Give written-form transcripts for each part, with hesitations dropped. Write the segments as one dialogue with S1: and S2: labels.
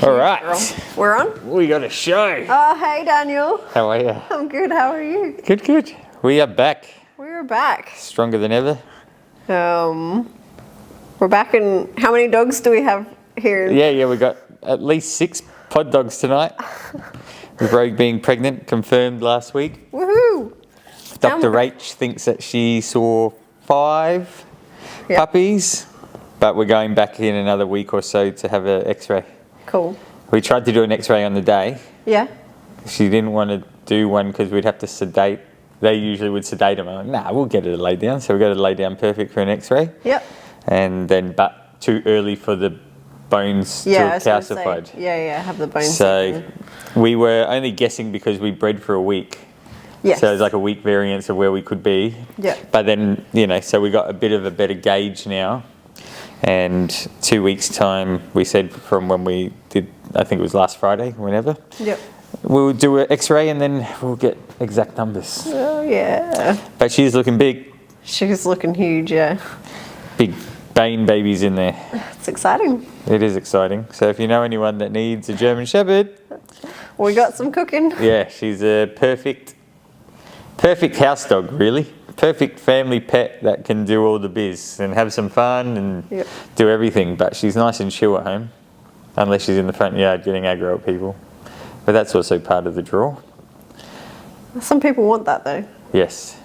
S1: All right.
S2: We're on?
S1: We got a show.
S2: Oh, hey, Daniel.
S1: How are you?
S2: I'm good. How are you?
S1: Good, good. We are back.
S2: We're back.
S1: Stronger than ever.
S2: We're back in... How many dogs do we have here?
S1: Yeah, we got at least 6 pod dogs tonight. With Rogue being pregnant, confirmed last week.
S2: Woohoo!
S1: Dr. Rach thinks that she saw 5 puppies, but we're going back in another week or so to have an x-ray.
S2: Cool.
S1: We tried to do an x-ray on the day.
S2: Yeah.
S1: She didn't want to do one because we'd have to sedate. They usually would sedate them. I'm like, nah, we'll get her to lay down. So we got her to lay down perfect for an x-ray.
S2: Yep.
S1: And then, but too early for the bones to have calcified.
S2: Have the bones.
S1: So we were only guessing because we bred for a week.
S2: Yes.
S1: So it's like a week variance of where we could be.
S2: Yeah.
S1: But then, so we got a bit of a better gauge now. And 2 weeks' time, we said from when we did, I think it was last Friday, whenever.
S2: Yep.
S1: We'll do an x-ray and then we'll get exact numbers.
S2: Oh, yeah.
S1: But she's looking big.
S2: She's looking huge, yeah.
S1: Big Bane babies in there.
S2: It's exciting.
S1: It is exciting. So if you know anyone that needs a German Shepherd.
S2: We got some cooking.
S1: Yeah, she's a perfect house dog, really. Perfect family pet that can do all the biz and have some fun and do everything. But she's nice and chill at home. Unless she's in the front yard getting aggro at people. But that's also part of the draw.
S2: Some people want that though.
S1: Yes.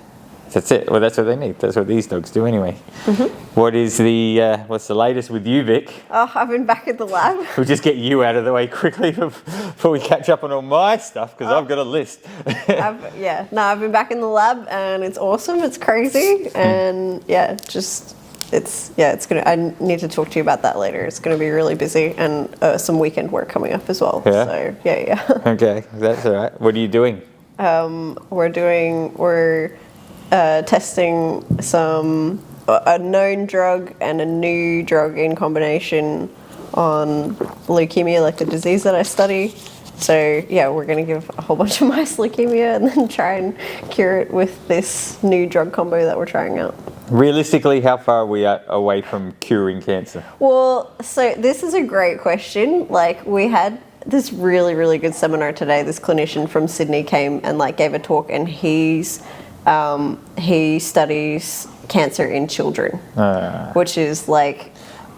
S1: That's it. Well, that's what they need. That's what these dogs do anyway. Mm-hmm. What is what's the latest with you, Vic?
S2: Oh, I've been back at the lab.
S1: We'll just get you out of the way quickly before we catch up on all my stuff because I've got a list.
S2: I've been back in the lab and it's awesome. It's crazy and it's gonna. I need to talk to you about that later. It's gonna be really busy and some weekend work coming up as well.
S1: Yeah.
S2: So yeah.
S1: Okay, that's all right. What are you doing?
S2: We're testing a known drug and a new drug in combination on leukemia, like the disease that I study. So yeah, we're going to give a whole bunch of mice leukemia and then try and cure it with this new drug combo that we're trying out.
S1: Realistically, how far are we away from curing cancer?
S2: Well, so this is a great question. Like, we had this really, really good seminar today. This clinician from Sydney came and gave a talk, and he studies cancer in children, which is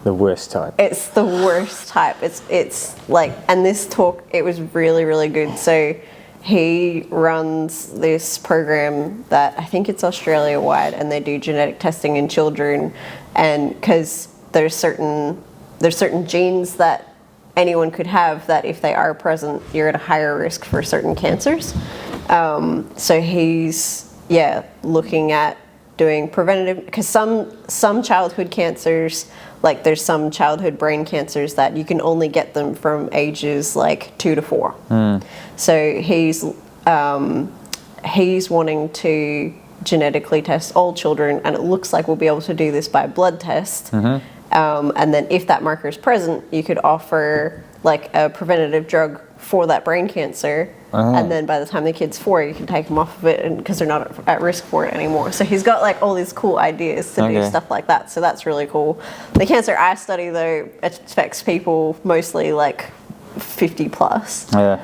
S1: the worst type.
S2: It's the worst type. It's and this talk, it was really, really good. So he runs this program that I think it's Australia wide, and they do genetic testing in children, and because there's certain genes that anyone could have that if they are present, you're at a higher risk for certain cancers. So he's looking at doing preventative, because some childhood cancers, there's some childhood brain cancers that you can only get them from ages 2 to 4. So he's wanting to genetically test all children, and it looks like we'll be able to do this by blood test. And then if that marker is present, you could offer a preventative drug for that brain cancer. And then by the time the kid's 4, you can take them off of it because they're not at risk for it anymore. So he's got all these cool ideas to do stuff like that. So that's really cool. The cancer I study, though, affects people mostly 50 plus. So,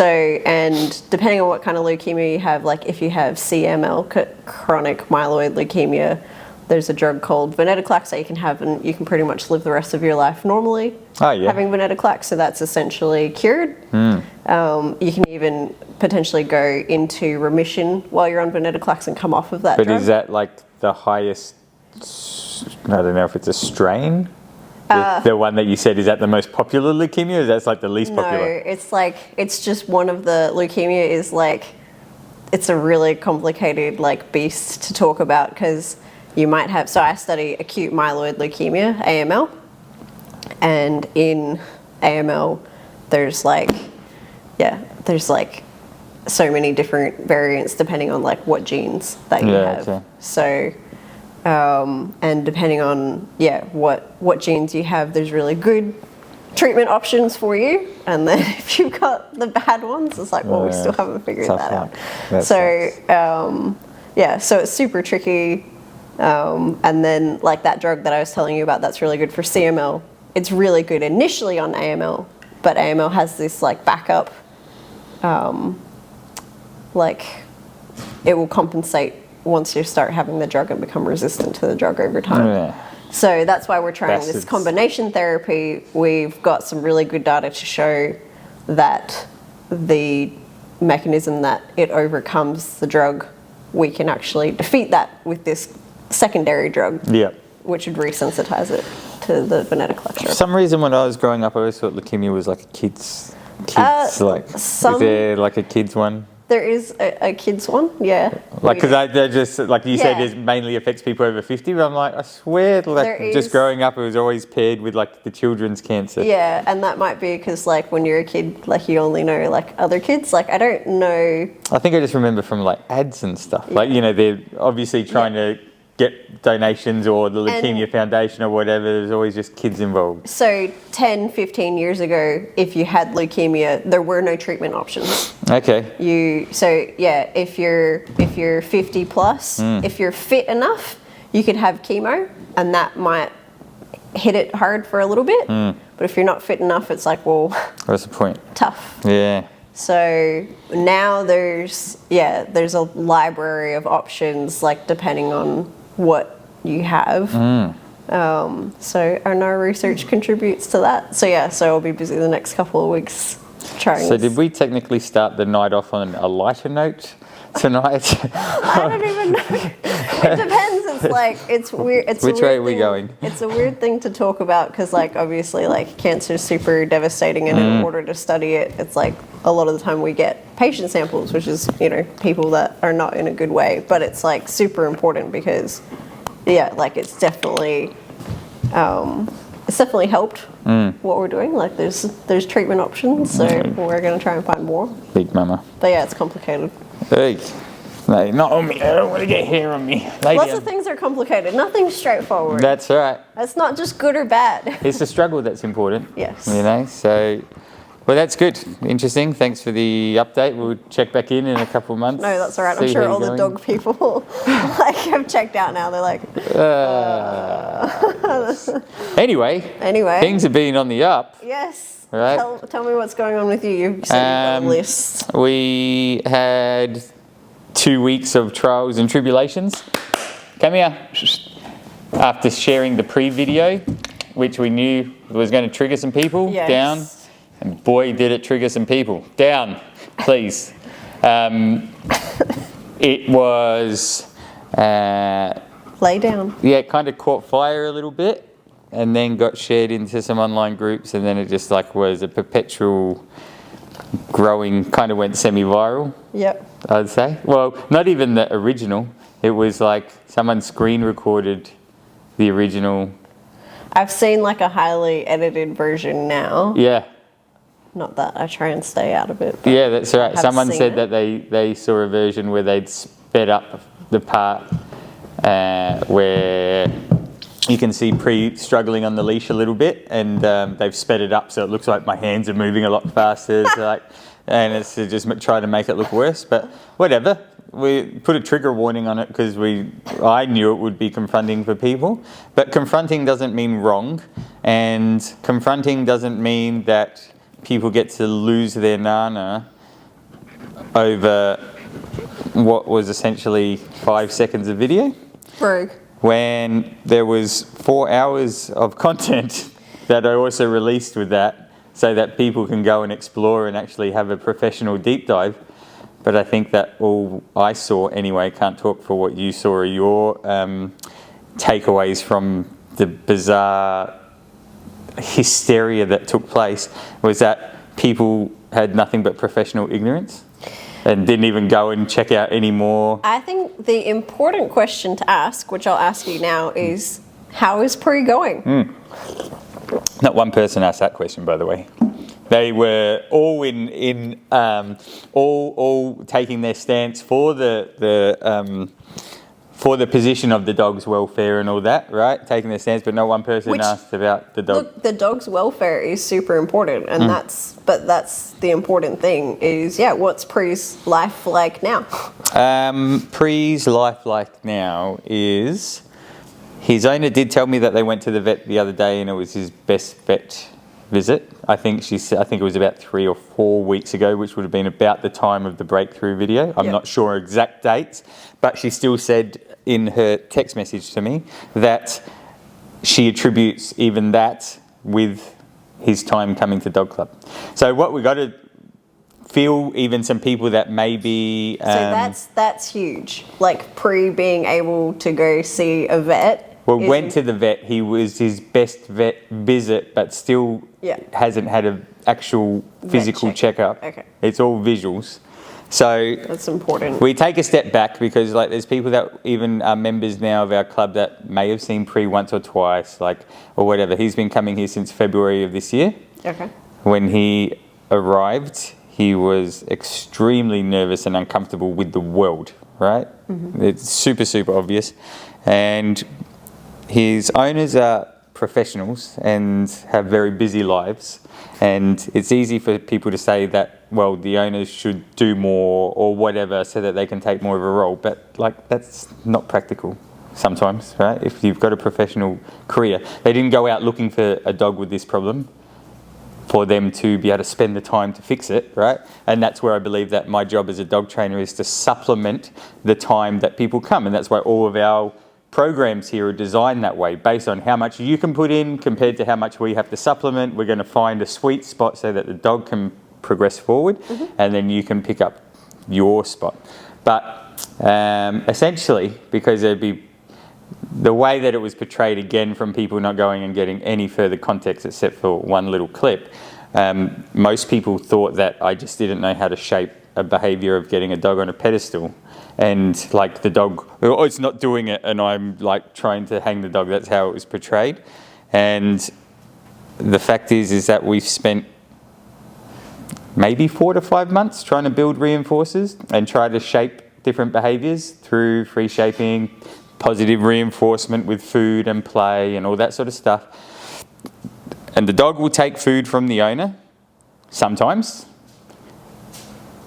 S2: and depending on what kind of leukemia you have, if you have CML, chronic myeloid leukemia, there's a drug called venetoclax that you can have, and you can pretty much live the rest of your life normally having venetoclax. So that's essentially cured. You can even potentially go into remission while you're on venetoclax and come off of that drug.
S1: But is that the highest, I don't know if it's a strain? The one that you said, is that the most popular leukemia, or is that the least popular?
S2: No, it's just one of the leukemia is it's a really complicated beast to talk about, because you might have, so I study acute myeloid leukemia, AML, and in AML there's so many different variants depending on what genes that you have. Okay. So and depending on what genes you have, there's really good treatment options for you, and then if you've got the bad ones, it's we still haven't figured that out. So so it's super tricky. And then that drug that I was telling you about, that's really good for CML. it's really good initially on AML, but AML has this like backup, like it will compensate once you start having the drug and become resistant to the drug over time.
S1: Yeah.
S2: So that's why we're trying this
S1: Bastards.
S2: combination therapy. We've got some really good data to show that the mechanism that it overcomes the drug, we can actually defeat that with this secondary drug,
S1: Yeah.
S2: which would resensitize it to the venetoclax.
S1: For some reason, when I was growing up, I always thought leukemia was like a kids like. Is there like a kids one?
S2: There is a kids one, yeah.
S1: Like, because they're just, like you said,
S2: Yeah.
S1: it mainly affects people over 50, but I'm like, I swear, like,
S2: There
S1: just
S2: is-
S1: growing up, it was always paired with, like, the children's cancer.
S2: Yeah, and that might be because, like, when you're a kid, like, you only know, like, other kids. Like, I don't know.
S1: I think I just remember from, like, ads and stuff. Like, you know, they're obviously trying to get donations, or the Leukemia Foundation or whatever. There's always just kids involved.
S2: So 10, 15 years ago, if you had leukemia, there were no treatment options.
S1: Okay.
S2: If you're 50 plus, if you're fit enough, you could have chemo, and that might hit it hard for a little bit. But if you're not fit enough, it's like, well,
S1: What's the point?
S2: tough.
S1: Yeah.
S2: So now there's a library of options, like depending on what you have. So I know research contributes to that. So I'll be busy the next couple of weeks trying.
S1: So did we technically start the night off on a lighter note tonight?
S2: I don't even know. It depends. It's like, it's weird.
S1: Which way are we going?
S2: It's a weird thing to talk about because, like, obviously, like, cancer is super devastating, and in order to study it, it's like a lot of the time we get patient samples, which is, you know, people that are not in a good way. But it's like super important because, like, it's definitely helped what we're doing. Like, there's treatment options, so we're going to try and find more.
S1: Big mama.
S2: But yeah, it's complicated.
S1: Hey. No, not on me. I don't want to get hair on me. Lay
S2: Lots
S1: down.
S2: of things are complicated. Nothing's straightforward.
S1: That's right.
S2: It's not just good or bad.
S1: It's the struggle that's important.
S2: Yes.
S1: You know, so, well, that's good. Interesting. Thanks for the update. We'll check back in a couple of months.
S2: No, that's all right. I'm
S1: see
S2: sure
S1: how
S2: all
S1: you're
S2: the
S1: going.
S2: dog people like have checked out now. They're like,
S1: Anyway,
S2: Anyway.
S1: things have been on the up.
S2: yes.
S1: Right.
S2: Tell me what's going on with you. You said you've got a list.
S1: We had 2 weeks of trials and tribulations. Come here. After sharing the pre-video, which we knew was going to trigger some people,
S2: Yes.
S1: down. And boy, did it trigger some people. Down, please. It was,
S2: Lay down.
S1: it kind of caught fire a little bit, and then got shared into some online groups, and then it just like was a perpetual growing, kind of went semi-viral.
S2: Yep.
S1: I'd say. Well, not even the original. It was like someone screen recorded the original.
S2: I've seen like a highly edited version now.
S1: Yeah.
S2: Not that I try and stay out of it. But
S1: Yeah, that's right.
S2: have
S1: Someone
S2: seen
S1: said
S2: it.
S1: that they saw a version where they'd sped up the part where you can see Pre struggling on the leash a little bit, and they've sped it up so it looks like my hands are moving a lot faster. So like, and it's to just try to make it look worse. But whatever. We put a trigger warning on it because I knew it would be confronting for people. But confronting doesn't mean wrong, and confronting doesn't mean that people get to lose their nana over what was essentially 5 seconds of video,
S2: Rogue.
S1: when there was 4 hours of content that I also released with that, so that people can go and explore and actually have a professional deep dive. But I think that all I saw anyway, can't talk for what you saw or your takeaways from the bizarre hysteria that took place, was that people had nothing but professional ignorance and didn't even go and check out any more.
S2: I think the important question to ask, which I'll ask you now, is how is Pre going?
S1: Not one person asked that question, by the way. They were all all taking their stance for the position of the dog's welfare and all that, right? Taking their stance, but no one person asked about the dog.
S2: Look, the dog's welfare is super important, and that's the important thing is, what's Pre's life like now?
S1: Pre's life like now is His owner did tell me that they went to the vet the other day and it was his best vet visit. I think it was about 3 or 4 weeks ago, which would have been about the time of the breakthrough video. I'm not sure exact dates, but she still said in her text message to me that she attributes even that with his time coming to dog club. So what we got to feel, even some people that maybe
S2: so that's huge. Like pre being able to go see a vet.
S1: Well, went to the vet. He was his best vet visit, but still hasn't had an actual physical checkup.
S2: Okay.
S1: It's all visuals. So
S2: that's important.
S1: We take a step back because like there's people that even are members now of our club that may have seen Pre once or twice, like or whatever. He's been coming here since February of this year.
S2: Okay. When
S1: he arrived, he was extremely nervous and uncomfortable with the world, right? Mm-hmm. It's super, super obvious. And his owners are professionals and have very busy lives. And it's easy for people to say that, well, the owners should do more or whatever so that they can take more of a role. But like, that's not practical sometimes, right? If you've got a professional career. They didn't go out looking for a dog with this problem for them to be able to spend the time to fix it, right? And that's where I believe that my job as a dog trainer is to supplement the time that people come. And that's why all of our programs here are designed that way, based on how much you can put in compared to how much we have to supplement. We're going to find a sweet spot so that the dog can progress forward, and then you can pick up your spot. But essentially, because there'd be the way that it was portrayed again from people not going and getting any further context except for one little clip, most people thought that I just didn't know how to shape a behaviour of getting a dog on a pedestal. And like the dog, oh, it's not doing it, and I'm like trying to hang the dog. That's how it was portrayed. And the fact is that we've spent maybe 4 to 5 months trying to build reinforcers and try to shape different behaviours through free shaping, positive reinforcement with food and play and all that sort of stuff. And the dog will take food from the owner sometimes,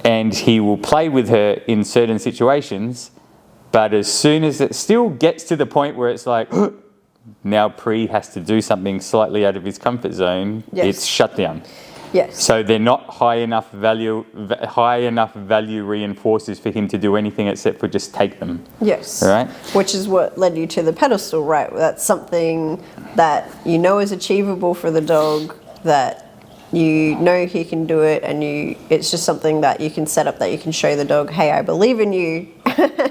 S1: and he will play with her in certain situations, but as soon as it still gets to the point where it's like, now Pre has to do something slightly out of his comfort zone, it's shut down.
S2: Yes.
S1: So they're not high enough value reinforcers for him to do anything except for just take them.
S2: Yes.
S1: Right?
S2: Which is what led you to the pedestal, right? That's something that you know is achievable for the dog, that you know he can do it, and it's just something that you can set up, that you can show the dog, hey, I believe in you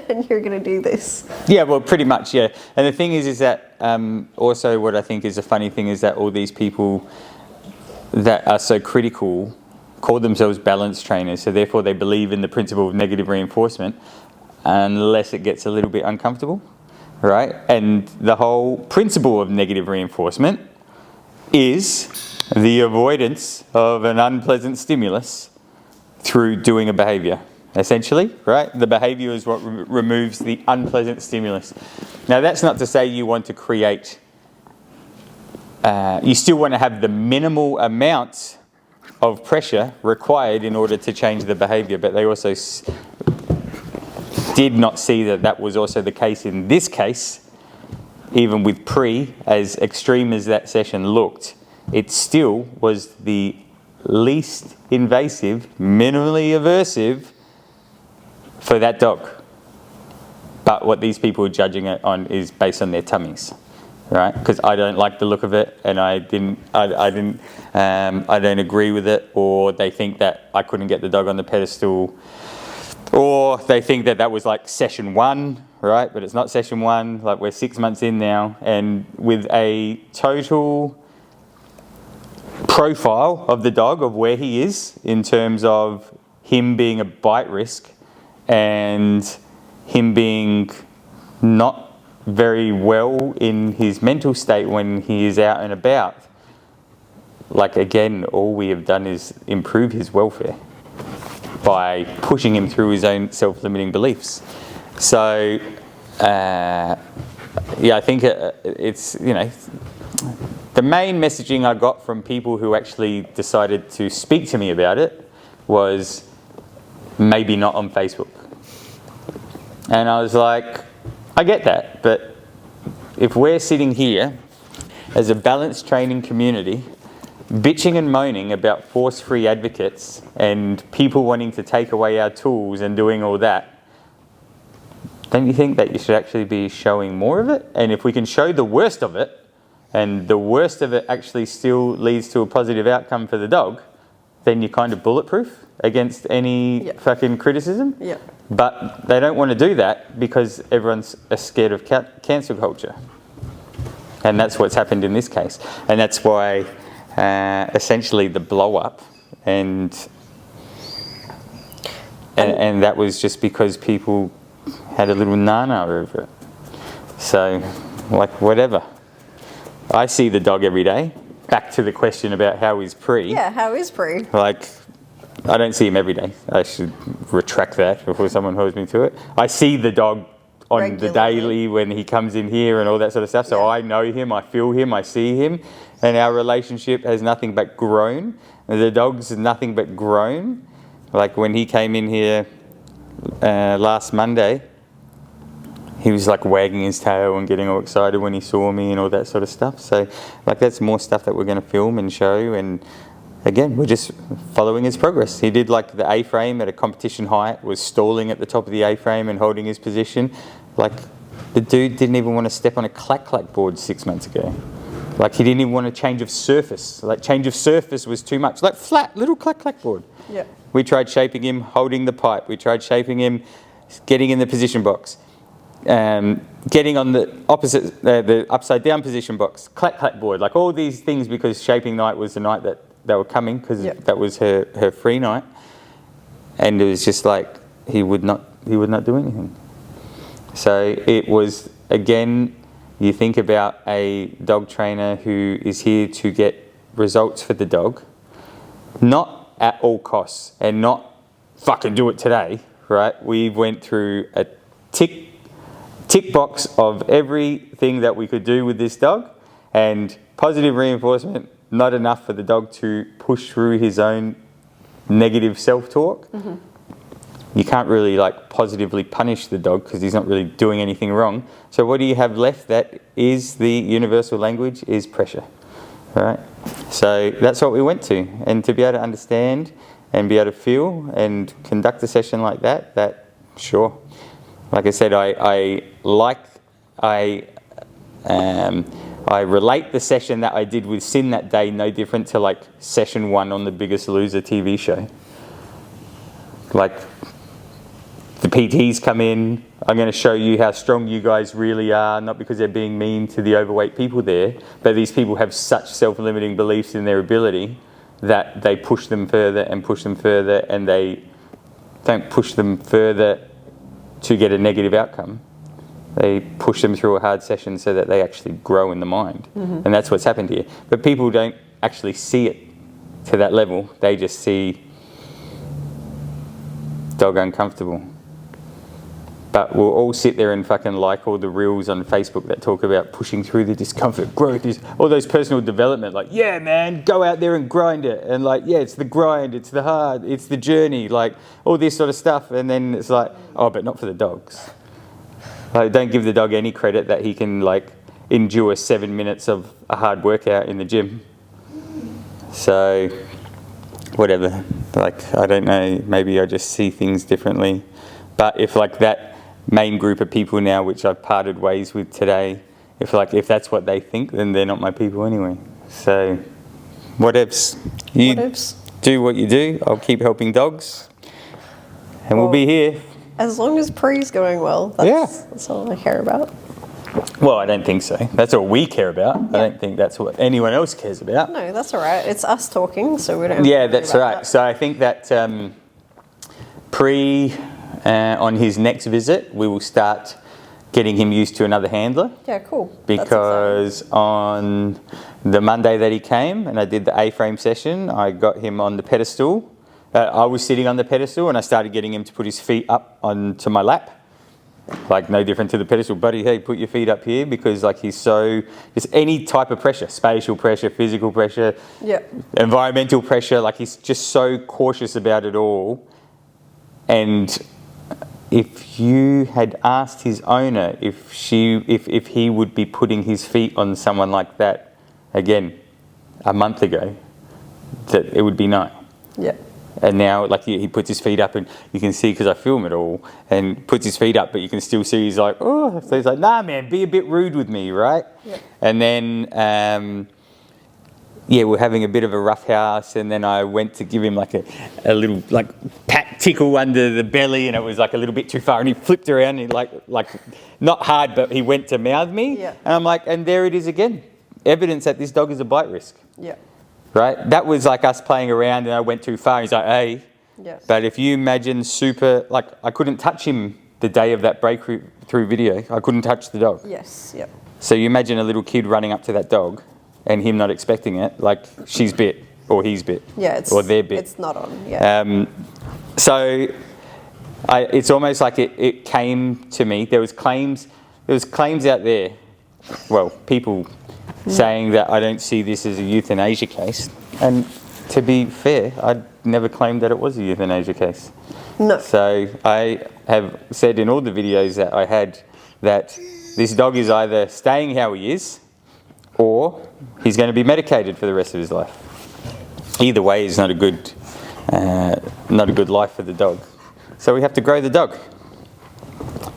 S2: and you're going to do this. Yeah, well, pretty much, yeah. And the thing is that also what I think is a funny thing is that all these people that are so critical call themselves balance trainers, so therefore they believe in the principle of negative reinforcement unless it gets a little bit uncomfortable, right? And the whole principle of negative reinforcement is the avoidance of an unpleasant stimulus through doing a behaviour, essentially, right? The behaviour is what removes the unpleasant stimulus. Now, that's not to say you want to create, you still want to have the minimal amounts of pressure required in order to change the behaviour, but they also did not see that that was also the case in this case. Even with Pre, as extreme as that session looked, it still was the least invasive, minimally aversive for that dog. But what these people are judging it on is based on their tummies, right? Because I don't like the look of it, and I don't agree with it, or they think that I couldn't get the dog on the pedestal, or they think that that was like session 1, right? But it's not session 1. Like, we're 6 months in now, and with a total profile of the dog, of where he is in terms of him being a bite risk and him being not very well in his mental state when he is out and about. Like, again, all we have done is improve his welfare by pushing him through his own self-limiting beliefs. So, yeah, I think it's, you know, the main messaging I got from people who actually decided to speak to me about it was maybe not on Facebook. And I was like, I get that, but
S1: if we're sitting here as a balanced training community, bitching and moaning about force-free advocates and people wanting to take away our tools and doing all that, don't you think that you should actually be showing more of it? And if we can show the worst of it, and the worst of it actually still leads to a positive outcome for the dog, then you're kind of bulletproof against any fucking criticism.
S2: Yeah.
S1: But they don't want to do that because everyone's scared of cancel culture. And that's what's happened in this case. And that's why essentially the blow up and that was just because people had a little nana over it. So, like, whatever. I see the dog every day. Back to the question about how is Pre.
S2: Yeah, how is Pre?
S1: Like, I don't see him every day. I should retract that before someone holds me to it. I see the dog on
S2: regularly.
S1: The daily when he comes in here and all that sort of stuff. So I know him, I feel him, I see him. And our relationship has nothing but grown. The dog's nothing but grown. Like when he came in here last Monday, he was like wagging his tail and getting all excited when he saw me and all that sort of stuff. So like that's more stuff that we're going to film and show. And again, we're just following his progress. He did like the A-frame at a competition height, was stalling at the top of the A-frame and holding his position. Like the dude didn't even want to step on a clack-clack board 6 months ago. Like he didn't even want a change of surface. Like change of surface was too much. Like flat, little clack-clack board.
S2: Yeah.
S1: We tried shaping him holding the pipe. We tried shaping him getting in the position box. Getting on the opposite, the upside down position box, clack board, like all these things because shaping night was the night that they were coming because that was her free night, and it was just like he would not do anything. So it was again, you think about a dog trainer who is here to get results for the dog, not at all costs and not fucking do it today, right? We went through a tick box of everything that we could do with this dog, and positive reinforcement not enough for the dog to push through his own negative self-talk. Mm-hmm. You can't really like positively punish the dog because he's not really doing anything wrong. So what do you have left that is the universal language is pressure, right? So that's what we went to, and to be able to understand and be able to feel and conduct a session like that sure. Like I said, I relate the session that I did with Sin that day no different to like session 1 on the Biggest Loser TV show. Like the PTs come in, I'm going to show you how strong you guys really are, not because they're being mean to the overweight people there, but these people have such self-limiting beliefs in their ability that they push them further and push them further, and they don't push them further to get a negative outcome. They push them through a hard session so that they actually grow in the mind. Mm-hmm. And that's what's happened here. But people don't actually see it to that level. They just see dog uncomfortable. But we'll all sit there and fucking like all the reels on Facebook that talk about pushing through the discomfort, growth, all those personal development, like, yeah, man, go out there and grind it. And like, yeah, it's the grind, it's the hard, it's the journey, like all this sort of stuff. And then it's like, oh, but not for the dogs. Like, don't give the dog any credit that he can like endure 7 minutes of a hard workout in the gym. So, whatever. Like, I don't know, maybe I just see things differently. But if like that main group of people now, which I've parted ways with today, if that's what they think, then they're not my people anyway. So, whatevs. You do what you do. I'll keep helping dogs, and we'll be here.
S2: As long as Pre's going well, that's all I care about.
S1: Well, I don't think so. That's all we care about. Yeah. I don't think that's what anyone else cares about.
S2: No, that's all right. It's us talking, so we don't have
S1: Yeah,
S2: to
S1: that's
S2: about
S1: right.
S2: That.
S1: So I think that Pre, on his next visit, we will start getting him used to another handler.
S2: Yeah, cool.
S1: Because on the Monday that he came and I did the A-frame session, I got him on the pedestal. I was sitting on the pedestal and I started getting him to put his feet up onto my lap. Like no different to the pedestal, buddy, hey, put your feet up here, because like he's so, just any type of pressure, spatial pressure, physical pressure, environmental pressure, like he's just so cautious about it all. And if you had asked his owner if he would be putting his feet on someone like that again a month ago, that it would be no.
S2: Yeah.
S1: And now, like, he puts his feet up, and you can see, because I film it all, and puts his feet up, but you can still see he's like, oh. So he's like, nah, man, be a bit rude with me, right?
S2: Yeah.
S1: And then, we're having a bit of a rough house, and then I went to give him like a little like pat tickle under the belly, and it was like a little bit too far, and he flipped around, and he like not hard, but he went to mouth me.
S2: Yeah.
S1: And I'm like, and there it is again, evidence that this dog is a bite risk.
S2: Yeah.
S1: Right? That was like us playing around, and I went too far. He's like, hey.
S2: Yes.
S1: But if you imagine like, I couldn't touch him the day of that breakthrough video. I couldn't touch the dog.
S2: Yes. Yep.
S1: So you imagine a little kid running up to that dog and him not expecting it, like she's bit or he's bit.
S2: Yeah.
S1: Or they're bit.
S2: It's not on. Yeah.
S1: So it's almost like it came to me. There was claims out there. Well, people saying that I don't see this as a euthanasia case. And to be fair, I'd never claimed that it was a euthanasia case.
S2: No.
S1: So I have said in all the videos that I had that this dog is either staying how he is, or he's going to be medicated for the rest of his life. Either way is not a good life for the dog. So we have to grow the dog.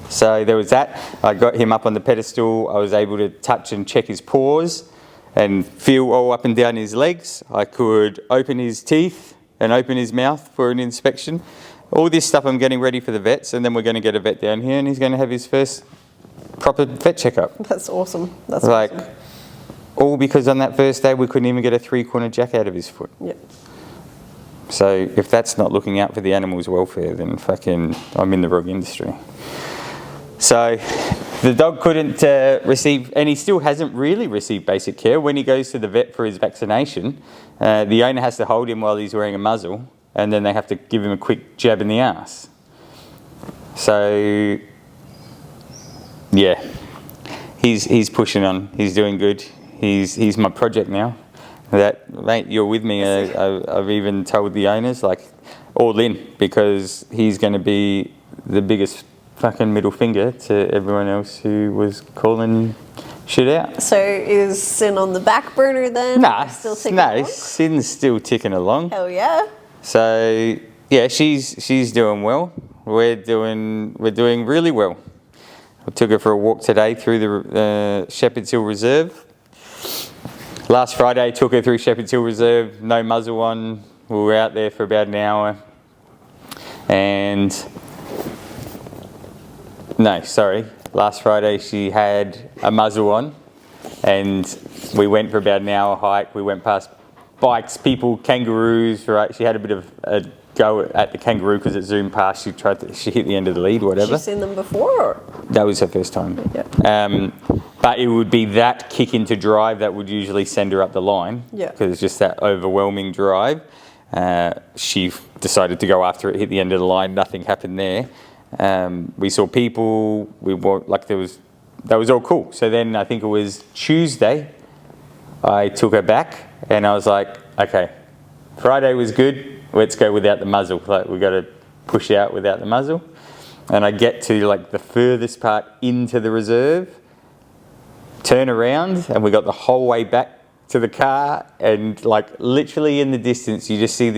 S1: So there was that. I got him up on the pedestal. I was able to touch and check his paws and feel all up and down his legs. I could open his teeth and open his mouth for an inspection. All this stuff I'm getting ready for the vets, and then we're going to get a vet down here, and he's going to have his first proper vet checkup.
S2: That's awesome. That's
S1: like,
S2: awesome.
S1: All because on that first day we couldn't even get a 3-corner jack out of his foot.
S2: Yeah.
S1: So if that's not looking out for the animal's welfare, then fucking I'm in the wrong industry. So the dog couldn't receive, and he still hasn't really received basic care. When he goes to the vet for his vaccination, the owner has to hold him while he's wearing a muzzle, and then they have to give him a quick jab in the ass. So yeah, he's pushing on. He's doing good. He's my project now. That, mate, you're with me. I've even told the owners, like, all in, because he's going to be the biggest fucking middle finger to everyone else who was calling shit out.
S2: So is Sin on the back burner then?
S1: Nah,
S2: Still ticking along?
S1: Sin's still ticking along.
S2: Hell yeah.
S1: So yeah, she's doing well. We're doing really well. I took her for a walk today through the Shepherd's Hill Reserve. Last Friday, took her through Shepherd's Hill Reserve, no muzzle on. We were out there for about an hour. Last Friday she had a muzzle on, and we went for about an hour hike. We went past bikes, people, kangaroos, right? She had a bit of a go at the kangaroo because it zoomed past. She hit the end of the lead, whatever.
S2: She's seen them before? Or?
S1: That was her first time.
S2: Yeah.
S1: But it would be that kick into drive that would usually send her up the line.
S2: Yeah.
S1: Because it's just that overwhelming drive. She decided to go after it, hit the end of the line. Nothing happened there. We saw people. That was all cool. So then I think it was Tuesday. I took her back, and I was like, okay, Friday was good. Let's go without the muzzle. Like, we got to push out without the muzzle. And I get to like the furthest part into the reserve, turn around, and we got the whole way back to the car, and like literally in the distance you just see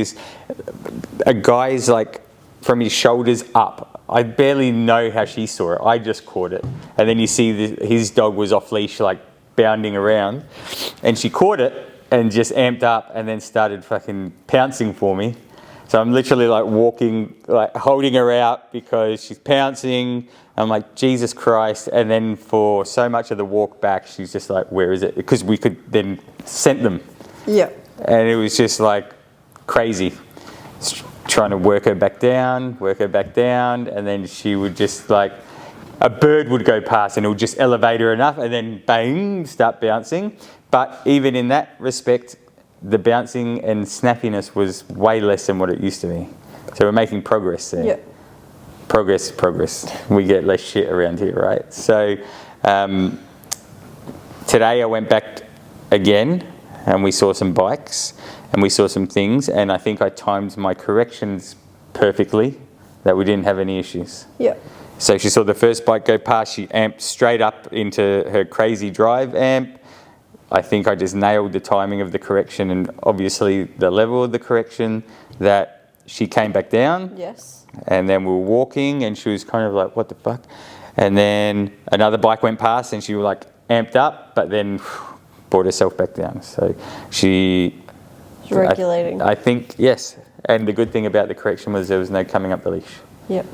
S1: a guy's like from his shoulders up. I barely know how she saw it. I just caught it. And then you see his dog was off leash, like bounding around, and she caught it and just amped up and then started fucking pouncing for me. So I'm literally like walking, like holding her out because she's pouncing. I'm like, Jesus Christ. And then for so much of the walk back, she's just like, where is it? Because we could then scent them.
S2: Yeah.
S1: And it was just like crazy. Trying to work her back down. And then she would just like, a bird would go past and it would just elevate her enough and then bang, start bouncing. But even in that respect, the bouncing and snappiness was way less than what it used to be. So we're making progress there.
S2: Yeah.
S1: Progress. We get less shit around here, right? So today I went back again and we saw some bikes and we saw some things, and I think I timed my corrections perfectly that we didn't have any issues.
S2: Yeah.
S1: So she saw the first bike go past, she amped straight up into her crazy drive amp. I think I just nailed the timing of the correction and obviously the level of the correction, that she came back down.
S2: Yes.
S1: And then we were walking and she was kind of like, what the fuck? And then another bike went past and she was like amped up, but then brought herself back down. So she...
S2: Regulating.
S1: I think, yes. And the good thing about the correction was there was no coming up the leash.
S2: Yep.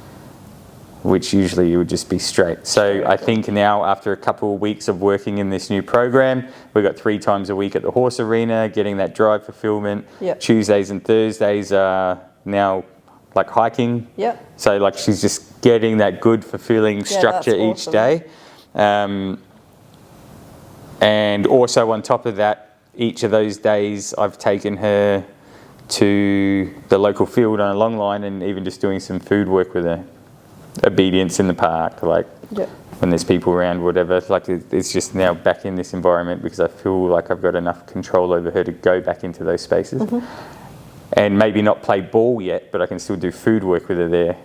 S1: Which usually you would just be straight. So I think now after a couple of weeks of working in this new program, we got 3 times a week at the horse arena, getting that drive fulfillment.
S2: Yep.
S1: Tuesdays and Thursdays are now like hiking.
S2: Yep.
S1: So like she's just getting that good fulfilling structure each
S2: awesome.
S1: day. And also on top of that, each of those days I've taken her to the local field on a long line and even just doing some food work with her. Obedience in the park, like when there's people around, whatever. Like it's just now back in this environment because I feel like I've got enough control over her to go back into those spaces. And maybe not play ball yet, but I can still do food work with her there,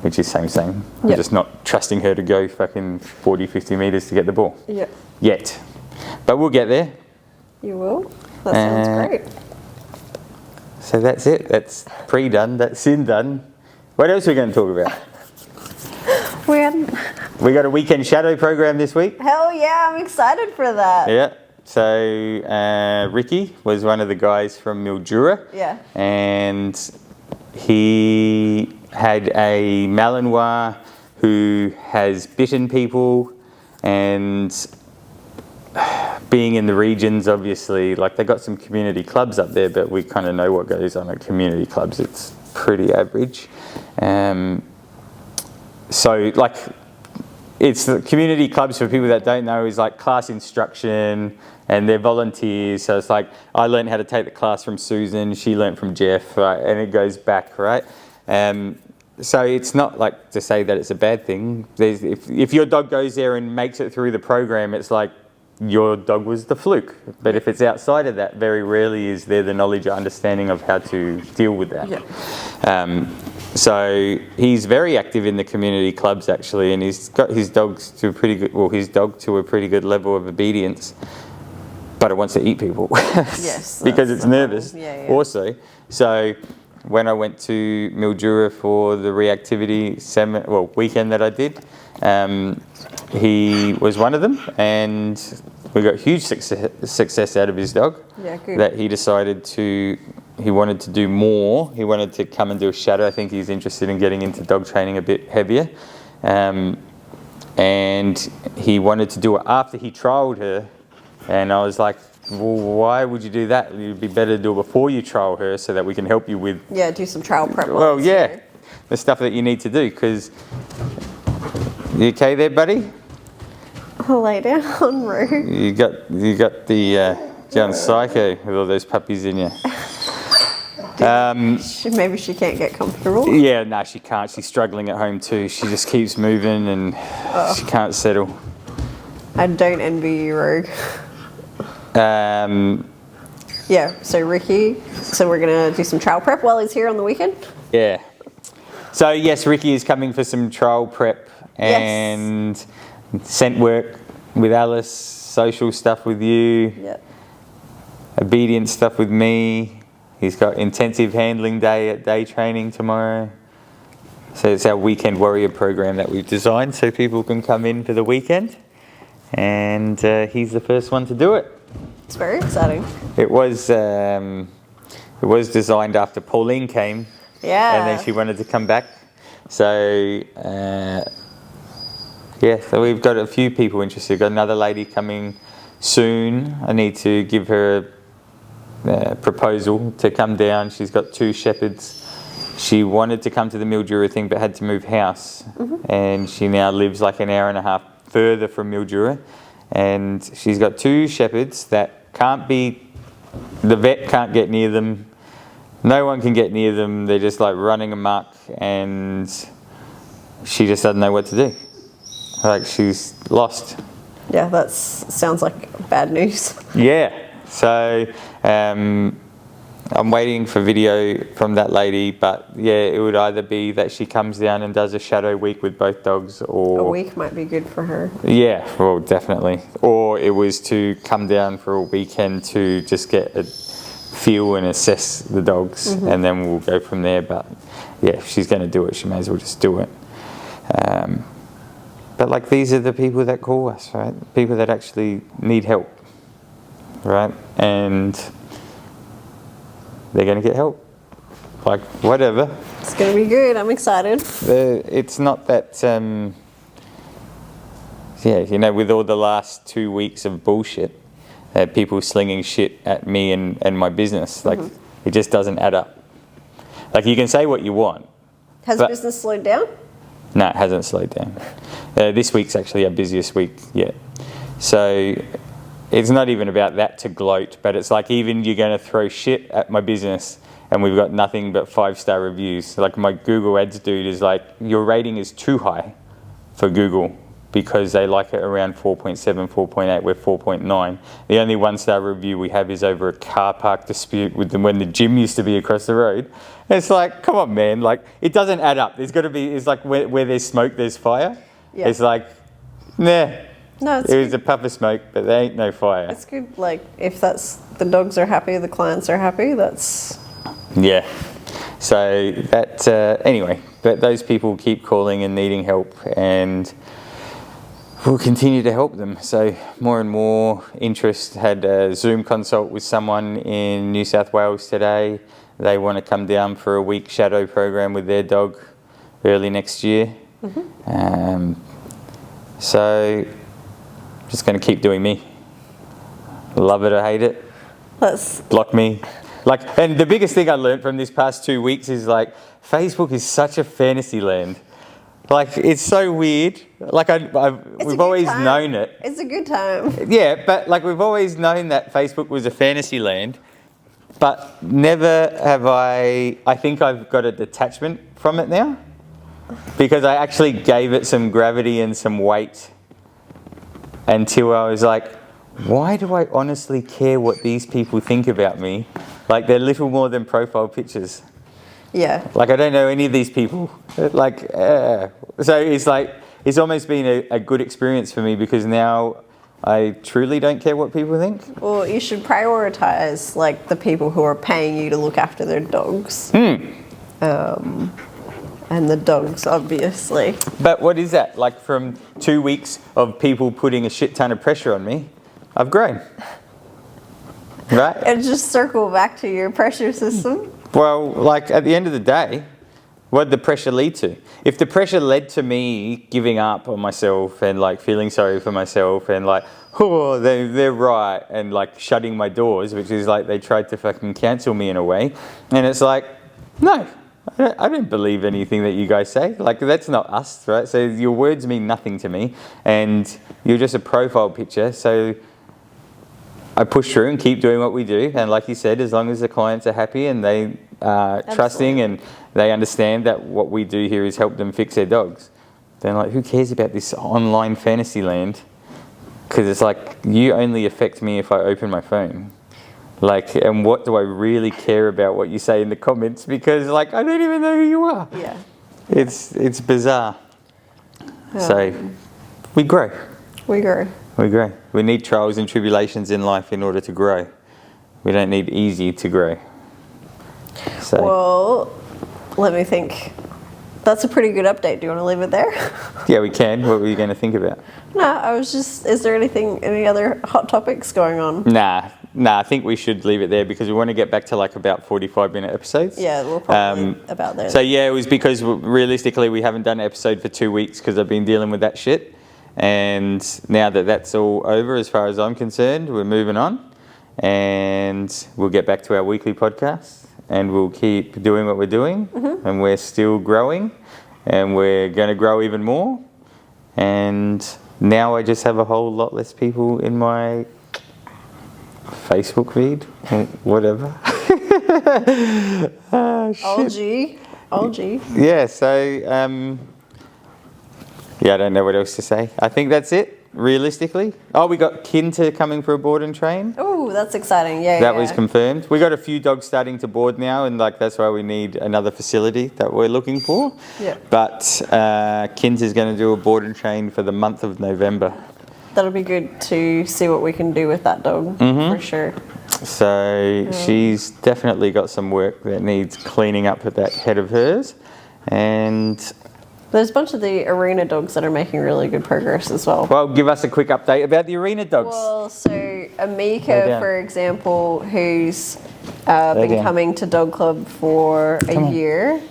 S1: which is same. I'm just not trusting her to go fucking 40, 50 metres to get the ball. Yet. But we'll get there.
S2: You will? That sounds great.
S1: So that's it. That's pre-done. That's done. What else are we going to talk about? We got a weekend shadow program this week.
S2: Hell yeah, I'm excited for that.
S1: Yeah. So Ricky was one of the guys from Mildura.
S2: Yeah.
S1: And he had a Malinois who has bitten people, and being in the regions, obviously, like they got some community clubs up there, but we kind of know what goes on at community clubs. It's pretty average. So like it's the community clubs, for people that don't know, is like class instruction and they're volunteers. So it's like I learned how to take the class from Susan, she learned from Jeff, right? And it goes back, right? So it's not like to say that it's a bad thing. If your dog goes there and makes it through the program, it's like your dog was the fluke. But if it's outside of that, very rarely is there the knowledge or understanding of how to deal with that. So he's very active in the community clubs actually, and he's got his dogs to a pretty good, well, his dog to a pretty good level of obedience, but it wants to eat people.
S2: Yes.
S1: Because it's nervous also. So when I went to Mildura for the reactivity weekend that I did, he was one of them, and we got huge success out of his dog.
S2: Yeah, good.
S1: That he decided he wanted to do more. He wanted to come and do a shadow. I think he's interested in getting into dog training a bit heavier. And he wanted to do it after he trialled her. And I was like, well, why would you do that? It'd be better to do it before you trial her so that we can help you with...
S2: Yeah, do some trial prep.
S1: Well, yeah, the stuff that you need to do, because... You okay there, buddy?
S2: I'll lay down, Roo.
S1: You got the John Psycho with all those puppies in you.
S2: Maybe she can't get comfortable.
S1: Yeah, no, she can't. She's struggling at home too. She just keeps moving and she can't settle.
S2: I don't envy you, Rogue. Yeah, so Ricky, so we're going to do some trial prep while he's here on the weekend?
S1: Yeah. So yes, Ricky is coming for some trial prep and scent work with Alice, social stuff with you, obedience stuff with me. He's got intensive handling day at day training tomorrow. So it's our weekend warrior program that we've designed so people can come in for the weekend. And he's the first one to do it.
S2: It's very exciting.
S1: It was designed after Pauline came.
S2: Yeah.
S1: And then she wanted to come back. So, so we've got a few people interested. We've got another lady coming soon. I need to give her a proposal to come down. She's got 2 shepherds. She wanted to come to the Mildura thing but had to move house. And she now lives like an hour and a half further from Mildura. And she's got 2 shepherds that the vet can't get near them. No one can get near them. They're just like running amok, and she just doesn't know what to do. Like, she's lost.
S2: Yeah, that sounds like bad news.
S1: Yeah. So I'm waiting for video from that lady, but yeah, it would either be that she comes down and does a shadow week with both dogs, or...
S2: A week might be good for her.
S1: Yeah, well, definitely. Or it was to come down for a weekend to just get a feel and assess the dogs, and then we'll go from there. But yeah, if she's going to do it, she may as well just do it. But like, these are the people that call us, right? People that actually need help, right? And they're going to get help. Like, whatever.
S2: It's going to be good. I'm excited.
S1: It's not that, yeah, you know, with all the last 2 weeks of bullshit, people slinging shit at me and my business, like, it just doesn't add up. Like, you can say what you want.
S2: Has business slowed down?
S1: No, it hasn't slowed down. This week's actually our busiest week yet. So it's not even about that to gloat, but it's like, even you're going to throw shit at my business and we've got nothing but 5-star reviews. Like, my Google Ads dude is like, your rating is too high for Google because they like it around 4.7, 4.8, we're 4.9. The only 1-star review we have is over a car park dispute with them when the gym used to be across the road. And it's like, come on, man. Like, it doesn't add up. There's got to be, it's like where there's smoke, there's fire. Yeah. It's like, nah.
S2: No, it's
S1: it was a puff of smoke, but there ain't no fire.
S2: It's good. Like, if that's, the dogs are happy, the clients are happy, that's...
S1: Yeah. So that, anyway, but those people keep calling and needing help, and we'll continue to help them. So more and more interest. Had a Zoom consult with someone in New South Wales today. They want to come down for a week shadow program with their dog early next year. So just going to keep doing me. Love it or hate it. Block me. Like, and the biggest thing I learned from this past 2 weeks is, like, Facebook is such a fantasy land. Like, it's so weird. Like, we've always known it.
S2: It's a good time.
S1: Yeah, but like, we've always known that Facebook was a fantasy land, but never have I think I've got a detachment from it now, because I actually gave it some gravity and some weight until I was like, why do I honestly care what these people think about me? Like, they're little more than profile pictures.
S2: Yeah.
S1: Like, I don't know any of these people. Like, so it's like, it's almost been a good experience for me, because now I truly don't care what people think.
S2: Well, you should prioritize, like, the people who are paying you to look after their dogs. And the dogs, obviously.
S1: But what is that? Like, from 2 weeks of people putting a shit ton of pressure on me, I've grown. Right?
S2: And just circle back to your pressure system.
S1: Well, like, at the end of the day, what did the pressure lead to? If the pressure led to me giving up on myself and, like, feeling sorry for myself and, like, oh, they're right, and, like, shutting my doors, which is like they tried to fucking cancel me in a way, and it's like, no, I don't believe anything that you guys say. Like, that's not us, right? So your words mean nothing to me, and you're just a profile picture, so I push through and keep doing what we do. And like you said, as long as the clients are happy and they are trusting and they understand that what we do here is help them fix their dogs, then, like, who cares about this online fantasy land? Because it's like, you only affect me if I open my phone. Like, and what do I really care about what you say in the comments? Because, like, I don't even know who you are.
S2: Yeah.
S1: It's bizarre. So we grow.
S2: We grow.
S1: We grow. We need trials and tribulations in life in order to grow. We don't need easy to grow. So.
S2: Well, let me think. That's a pretty good update. Do you want to leave it there?
S1: Yeah, we can. What were you going to think about?
S2: No, I was just, is there any other hot topics going on?
S1: Nah, I think we should leave it there, because we want to get back to, like, about 45-minute episodes.
S2: Yeah, we'll probably about there.
S1: So yeah, it was because realistically we haven't done an episode for 2 weeks because I've been dealing with that shit. And now that that's all over, as far as I'm concerned, we're moving on, and we'll get back to our weekly podcast, and we'll keep doing what we're doing, and we're still growing, and we're going to grow even more. And now I just have a whole lot less people in my Facebook feed, or whatever.
S2: OG.
S1: Yeah, so yeah, I don't know what else to say. I think that's it. realistically. Oh, we got Kinter coming for a board and train.
S2: Oh, that's exciting. Yeah,
S1: That was confirmed. We got a few dogs starting to board now, and like that's why we need another facility that we're looking for.
S2: Yeah.
S1: But Kinter's going to do a board and train for the month of November.
S2: That'll be good to see what we can do with that dog, for sure.
S1: So she's definitely got some work that needs cleaning up with that head of hers. And
S2: there's a bunch of the arena dogs that are making really good progress as well.
S1: Well, give us a quick update about the arena dogs.
S2: Well, so Amika, for example, who's been coming to Dog Club for a year,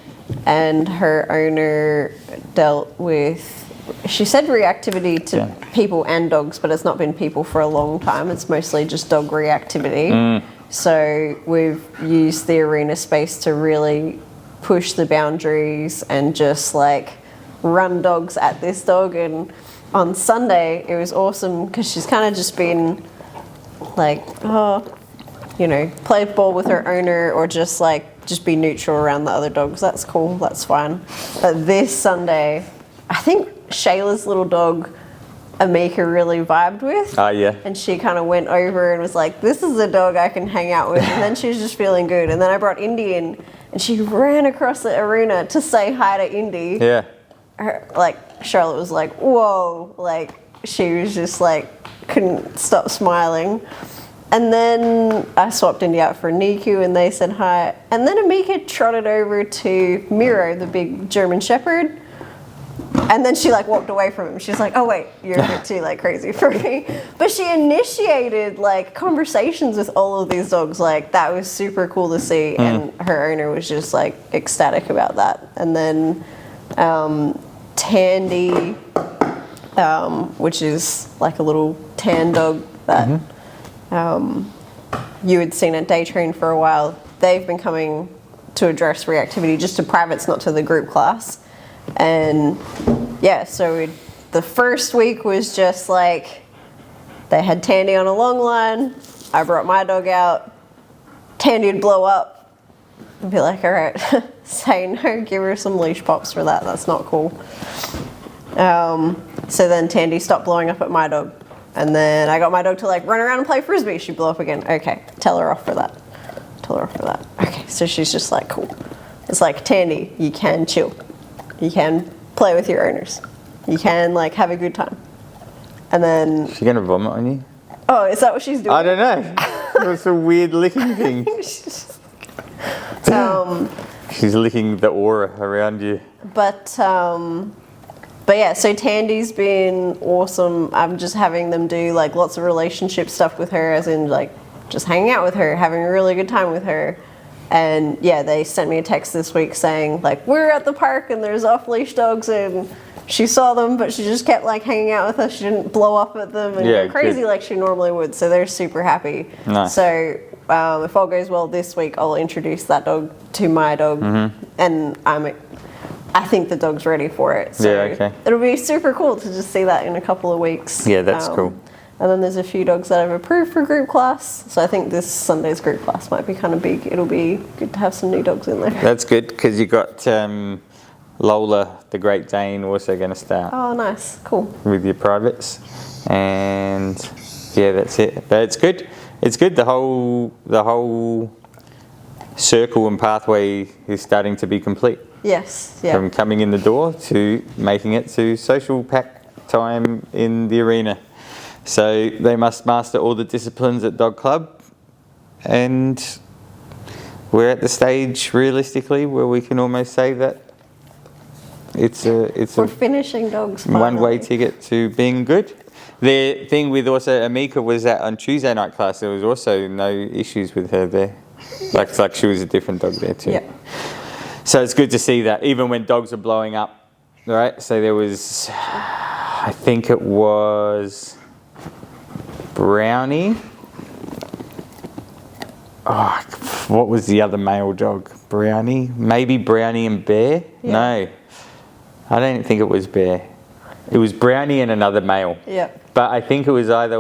S2: and her owner dealt with, she said reactivity to people and dogs, but it's not been people for a long time. It's mostly just dog reactivity. So we've used the arena space to really push the boundaries and just like run dogs at this dog. And on Sunday it was awesome because she's kind of just been like, you know, play ball with her owner or just be neutral around the other dogs. That's cool, that's fine. But this Sunday, I think Shayla's little dog Amika really vibed with. And she kind of went over and was like, this is a dog I can hang out with. And then she was just feeling good. And then I brought Indy in and she ran across the arena to say hi to Indy. Charlotte was like, whoa. Like, she was just like, couldn't stop smiling. And then I swapped Indy out for Niku and they said hi. And then Amika trotted over to Miro, the big German Shepherd. And then she like walked away from him. She's like, oh wait, you're a bit too like crazy for me. But she initiated like conversations with all of these dogs. Like that was super cool to see. And her owner was just like ecstatic about that. And then Tandy, which is like a little tan dog that you had seen at Day Train for a while. They've been coming to address reactivity just to privates, not to the group class. And yeah, so the first week was just like, they had Tandy on a long line, I brought my dog out, Tandy would blow up and be like, all right, say no, give her some leash pops for that, that's not cool. So then Tandy stopped blowing up at my dog. And then I got my dog to like run around and play Frisbee, she'd blow up again. Okay, tell her off for that. Okay, so she's just like, cool. It's like, Tandy, you can chill. You can play with your owners. You can like have a good time. And then
S1: she's gonna vomit on you?
S2: Oh, is that what she's doing?
S1: I don't know. It's a weird licking thing. She's licking the aura around you.
S2: But yeah, so Tandy's been awesome. I'm just having them do like lots of relationship stuff with her, as in like just hanging out with her, having a really good time with her. And yeah, they sent me a text this week saying like, we're at the park and there's off-leash dogs and she saw them, but she just kept like hanging out with us. She didn't blow up at them and go crazy like she normally would. So they're super happy.
S1: Nice.
S2: So if all goes well this week, I'll introduce that dog to my dog. And I think the dog's ready for it. So it'll be super cool to just see that in a couple of weeks.
S1: Yeah, that's cool.
S2: And then there's a few dogs that I've approved for group class. So I think this Sunday's group class might be kind of big. It'll be good to have some new dogs in there.
S1: That's good because you got Lola, the Great Dane, also going to start.
S2: Oh, nice. Cool.
S1: With your privates. And yeah, that's it. But it's good. It's good. The whole circle and pathway is starting to be complete.
S2: Yes. Yeah.
S1: From coming in the door to making it to social pack time in the arena. So they must master all the disciplines at Dog Club, and we're at the stage realistically where we can almost say that we're
S2: finishing dogs
S1: one-way ticket to being good. The thing with also Amika was that on Tuesday night class there was also no issues with her there. Like she was a different dog there too.
S2: Yeah.
S1: So it's good to see that even when dogs are blowing up, right? So there was, I think it was Brownie. Oh, what was the other male dog? Brownie? Maybe Brownie and Bear? Yeah. No, I don't think it was Bear. It was Brownie and another male.
S2: Yeah.
S1: But I think it was either,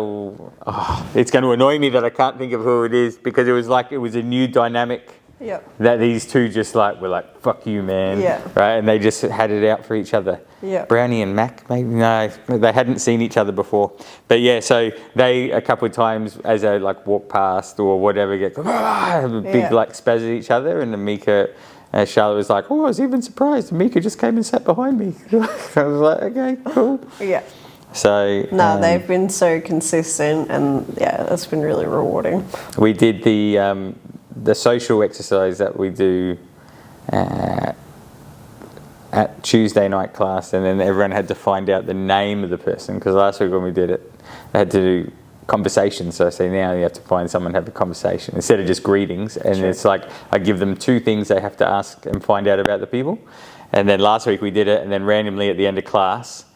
S1: it's going to annoy me that I can't think of who it is because it was like it was a new dynamic
S2: Yep.
S1: that these two just like were like, fuck you, man.
S2: Yeah.
S1: Right, and they just had it out for each other.
S2: Yeah.
S1: Brownie and Mac, maybe? No, they hadn't seen each other before. But yeah, so they a couple of times as they like walk past or whatever, get have a big like spaz at each other, and then Mika, Charlotte was like, oh, I was even surprised. Mika just came and sat behind me. I was like, okay, cool.
S2: Yeah.
S1: So
S2: no, they've been so consistent, and yeah, that's been really rewarding.
S1: We did the social exercise that we do at Tuesday night class, and then everyone had to find out the name of the person, because last week when we did it, they had to do conversations. So I say now you have to find someone to have a conversation instead of just greetings. And it's like I give them 2 things they have to ask and find out about the people. And then last week we did it, and then randomly at the end of class,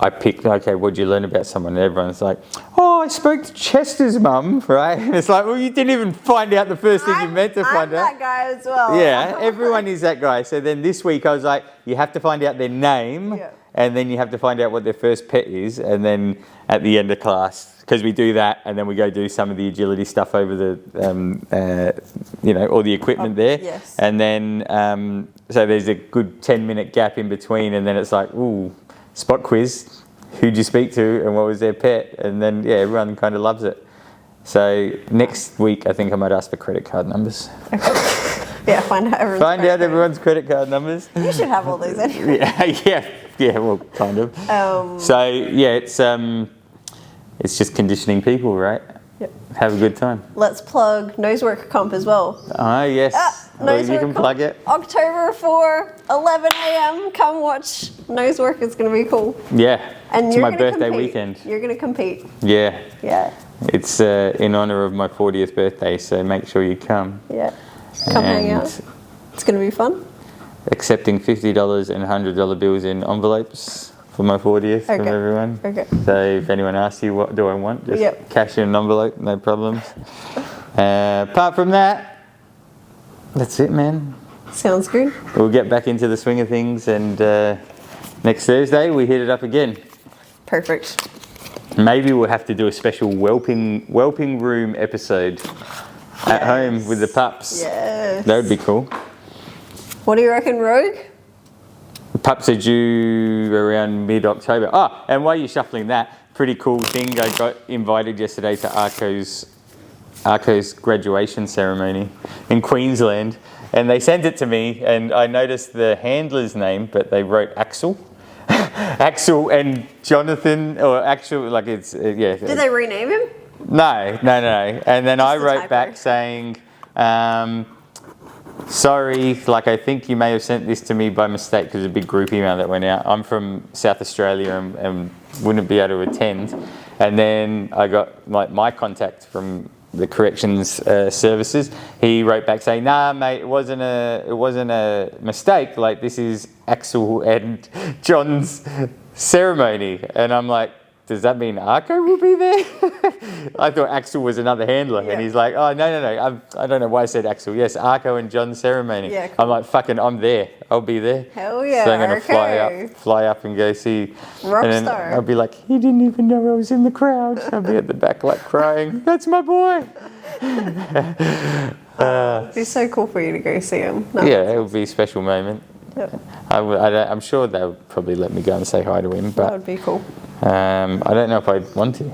S1: I picked, okay, what did you learn about someone? And everyone's like, oh, I spoke to Chester's mum, right? And it's like, well, you didn't even find out the first thing you meant to find out.
S2: I'm that guy as well.
S1: Yeah, everyone is that guy. So then this week I was like, you have to find out their name, and then you have to find out what their first pet is, and then at the end of class, because we do that, and then we go do some of the agility stuff over the, all the equipment there.
S2: Yes.
S1: And then, so there's a good 10-minute gap in between, and then it's like, ooh, spot quiz, who'd you speak to and what was their pet? And then, yeah, everyone kind of loves it. So next week, I think I might ask for credit card numbers.
S2: Yeah, find out
S1: everyone's credit card numbers.
S2: You should have all these anyway.
S1: yeah, well, kind of. So, yeah, it's just conditioning people, right?
S2: Yep.
S1: Have a good time.
S2: Let's plug Nosework Comp as well.
S1: Oh, yes. Well, you can plug it.
S2: October 4, 11 a.m. Come watch Nosework. It's going to be cool.
S1: Yeah.
S2: And
S1: it's
S2: you're
S1: my birthday
S2: compete.
S1: weekend.
S2: You're going to compete.
S1: Yeah.
S2: Yeah.
S1: It's in honour of my 40th birthday, so make sure you come.
S2: Yeah. Come hang out. It's going to be fun.
S1: Accepting $50 and $100 bills in envelopes for my 40th from everyone.
S2: Okay.
S1: So if anyone asks you what do I want, just cash in an envelope, no problems. Apart from that, that's it, man.
S2: Sounds good.
S1: We'll get back into the swing of things, and next Thursday we hit it up again.
S2: Perfect.
S1: Maybe we'll have to do a special whelping room episode at home with the pups.
S2: Yes.
S1: That would be cool.
S2: What do you reckon, Rogue?
S1: The pups are due around mid-October. Oh, and while you're shuffling that, pretty cool thing, I got invited yesterday to Arco's graduation ceremony in Queensland, and they sent it to me, and I noticed the handler's name, but they wrote Axel. Axel and Jonathan, or Axel, like it's, yeah.
S2: Did they rename him?
S1: No. And then I wrote back saying, sorry, like I think you may have sent this to me by mistake, because a big group email that went out. I'm from South Australia and wouldn't be able to attend. And then I got my contact from the corrections services. He wrote back saying, nah, mate, it wasn't a mistake. Like, this is Axel and John's ceremony. And I'm like, does that mean Arco will be there? I thought Axel was another handler. Yeah. And he's like, oh, no. I don't know why I said Axel. Yes, Arco and John's ceremony. Yeah, cool. I'm like, fucking, I'm there. I'll be there.
S2: Hell yeah,
S1: so I'm going to fly up and go see.
S2: Rockstar.
S1: And then I'll be like, he didn't even know I was in the crowd. I'll be at the back like crying. That's my boy.
S2: It'd be so cool for you to go see him.
S1: No. Yeah, it would be a special moment.
S2: Yep.
S1: I'm sure they'll probably let me go and say hi to him. But
S2: that would be cool.
S1: I don't know if I'd want to.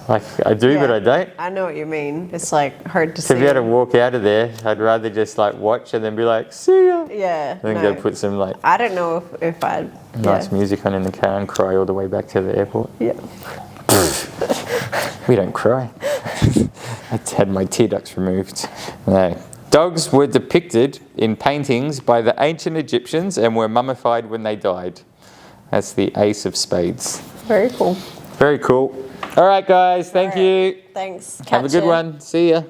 S1: Like, I do, but I don't.
S2: I know what you mean. It's like hard to see.
S1: To be able to walk out of there, I'd rather just like watch and then be like, see ya.
S2: Yeah.
S1: And then go put some like.
S2: I don't know if I'd.
S1: Nice music on in the car and cry all the way back to the airport.
S2: Yeah.
S1: We don't cry. I had my tear ducts removed. No. Dogs were depicted in paintings by the ancient Egyptians and were mummified when they died. That's the Ace of Spades.
S2: Very cool.
S1: Very cool. All right, guys. Thank you.
S2: Thanks.
S1: Have a good one. See ya.